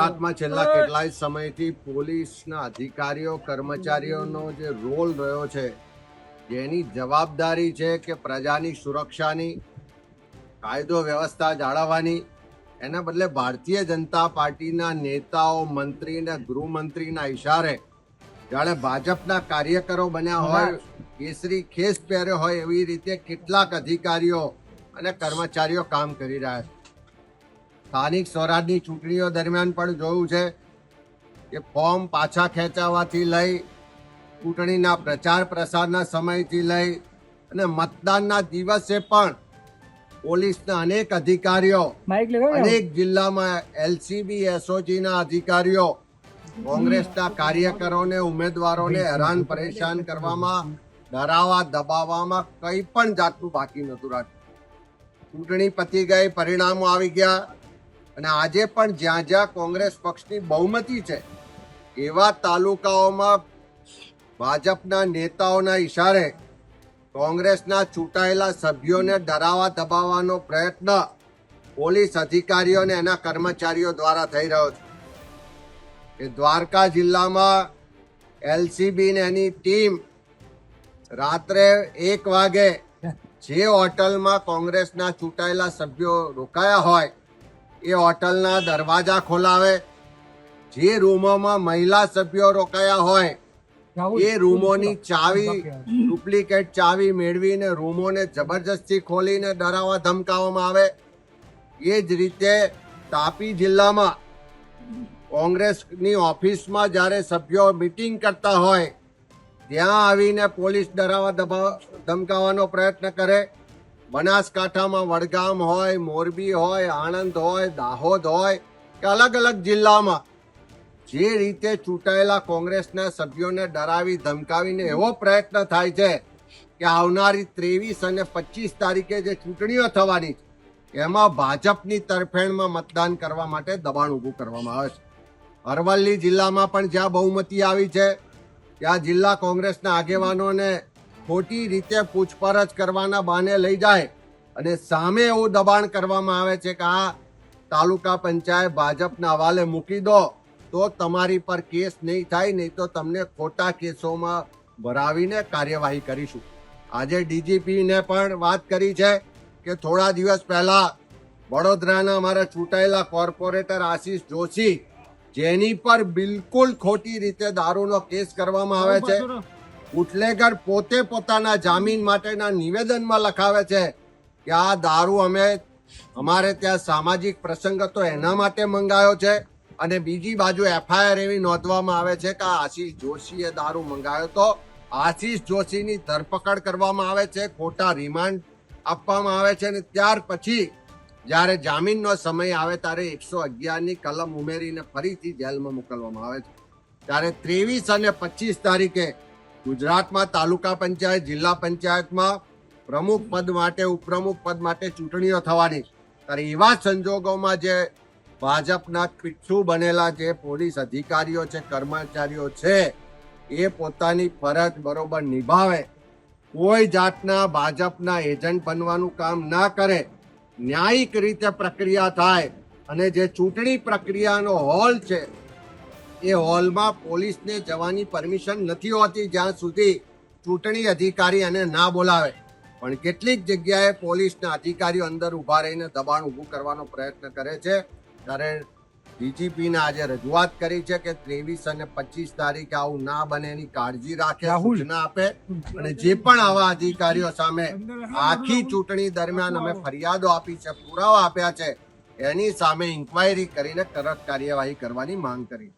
ગુજરાતમાં છેલ્લા કેટલાય સમયથી પોલીસના અધિકારીઓ કર્મચારીઓનો જે રોલ રહ્યો છે, જેની જવાબદારી છે કે પ્રજાની સુરક્ષાની, કાયદો વ્યવસ્થા જાળવવાની, એના બદલે ભારતીય જનતા પાર્ટીના નેતાઓ, મંત્રી અને ગૃહમંત્રીના ઇશારે જાણે ભાજપના કાર્યકરો બન્યા હોય, કેસરી ખેસ પહેર્યો હોય એવી રીતે કેટલાક અધિકારીઓ અને કર્મચારીઓ કામ કરી રહ્યા છે. સ્થાનિક સ્વરાજની ચૂંટણીઓ દરમિયાન પણ જોયું છે કે ફોર્મ પાછા ખેંચાવાથી લઈ, ચૂંટણીના પ્રચાર પ્રસારના સમયથી લઈ અને મતદાનના દિવસે પણ પોલીસના અનેક અધિકારીઓ, અનેક જિલ્લામાં એલસીબી એસઓજીના અધિકારીઓ કોંગ્રેસના કાર્યકરોને, ઉમેદવારોને હેરાન પરેશાન કરવામાં, ડરાવવા દબાવવામાં કંઈ પણ જાતનું બાકી નહોતું રાખ્યું. ચૂંટણી પતી ગઈ, પરિણામો આવી ગયા અને આજે પણ જ્યાં જ્યાં કોંગ્રેસ પક્ષની બહુમતી છે એવા તાલુકાઓમાં ભાજપના નેતાઓના ઇશારે કોંગ્રેસના ચૂંટાયેલા સભ્યોને ડરાવવા દબાવવાનો પ્રયત્ન પોલીસ અધિકારીઓ અને એના કર્મચારીઓ દ્વારા થઈ રહ્યો છે. એ દ્વારકા જિલ્લામાં એલસીબી ને એની ટીમ રાત્રે 1 વાગે જે હોટલમાં કોંગ્રેસના ચૂંટાયેલા સભ્યો રોકાયા હોય એ હોટલના દરવાજા ખોલાવે, જે રૂમોમાં મહિલા સભ્યો રોકાયા હોય એ રૂમોની ચાવી, ડુપ્લિકેટ ચાવી મેળવીને રૂમોને જબરજસ્તી ખોલીને ડરાવવા ધમકાવવામાં આવે. એ જ રીતે તાપી જિલ્લામાં કોંગ્રેસની ઓફિસમાં જ્યારે સભ્યો મિટિંગ કરતા હોય ત્યાં આવીને પોલીસ ડરાવવા ધમકાવવાનો પ્રયત્ન કરે. બનાસકાંઠામાં વડગામ હોય, મોરબી હોય, આણંદ હોય, દાહોદ હોય કે અલગ અલગ જિલ્લામાં જે રીતે ચૂંટાયેલા કોંગ્રેસના સભ્યોને ડરાવી ધમકાવીને એવો પ્રયત્ન થાય છે કે આવનારી 23 અને 25 તારીખે જે ચૂંટણીઓ થવાની છે એમાં ભાજપની તરફેણમાં મતદાન કરવા માટે દબાણ ઊભું કરવામાં આવે છે. અરવલ્લી જિલ્લામાં પણ જ્યાં બહુમતી આવી છે ત્યાં જિલ્લા કોંગ્રેસના આગેવાનોને ખોટી રીતે પૂછપરછ કરવાના બહાને લઈ જાય અને સામે એવું દબાણ કરવામાં આવે છે કે આ તાલુકા પંચાયત ભાજપના હવાલે મૂકી દો તો તમારી પર કેસ નહીં થાય, નહીં તો તમને ખોટા કેસોમાં ભરાવીને કાર્યવાહી કરીશું. આજે ડીજીપીને પણ વાત કરી છે કે થોડા દિવસ પહેલા વડોદરાના અમારા ચૂંટાયેલા કોર્પોરેટર આશીષ જોશી, જેની પર બિલકુલ ખોટી રીતે દારૂનો કેસ કરવામાં આવે છે, બુટલેગર પોતે પોતાના જામીન માટેના નિવેદનમાં લખાવે છે કે આ દારૂ અમારે ત્યાં સામાજિક પ્રસંગ હતો એના માટે મંગાયો છે, અને બીજી બાજુ એફઆઈઆર એવી નોંધવામાં આવે છે કે આશીષ જોશીએ દારૂ મંગાવ્યો તો આશીષ જોશીની ધરપકડ કરવામાં આવે છે, ખોટા રિમાન્ડ આપવામાં આવે છે અને ત્યાર પછી જ્યારે જામીનનો સમય આવે ત્યારે 111ની કલમ ઉમેરીને ફરીથી જેલમાં મોકલવામાં આવે છે. ત્યારે 23 અને 25 તારીખે ગુજરાતમાં તાલુકા પંચાયત, જિલ્લા પંચાયતમાં પ્રમુખ પદ માટે, ઉપપ્રમુખ પદ માટે ચૂંટણીઓ થવાની. ત્યારે એવા સંજોગોમાં જે ભાજપના પિઠ્ઠુ બનેલા જે પોલીસ અધિકારીઓ છે, કર્મચારીઓ છે, એ પોતાની ફરજ બરોબર નિભાવે, કોઈ જાતના ભાજપના એજન્ટ બનવાનું કામ ના કરે, ન્યાયિક રીતે પ્રક્રિયા થાય અને જે ચૂંટણી પ્રક્રિયાનો હોલ છે એ હોલમાં પોલીસને જવાની પરમિશન નથી હોતી જ્યાં સુધી ચૂંટણી અધિકારી એને ના બોલાવે. પણ કેટલીક જગ્યાએ પોલીસના અધિકારીઓ અંદર ઊભા રહીને દબાણ ઊભું કરવાનો પ્રયત્ન કરે છે. ત્યારે ડીજીપીને આજે રજૂઆત કરી છે કે 23 અને 25 તારીખે આવું ના બને એની કાળજી રાખે, સૂચના આપે અને જે પણ આવા અધિકારીઓ સામે આખી ચૂંટણી દરમિયાન અમે ફરિયાદો આપી છે, પુરાવા આપ્યા છે, એની સામે ઇન્ક્વાયરી કરીને કડક કાર્યવાહી કરવાની માંગ કરી.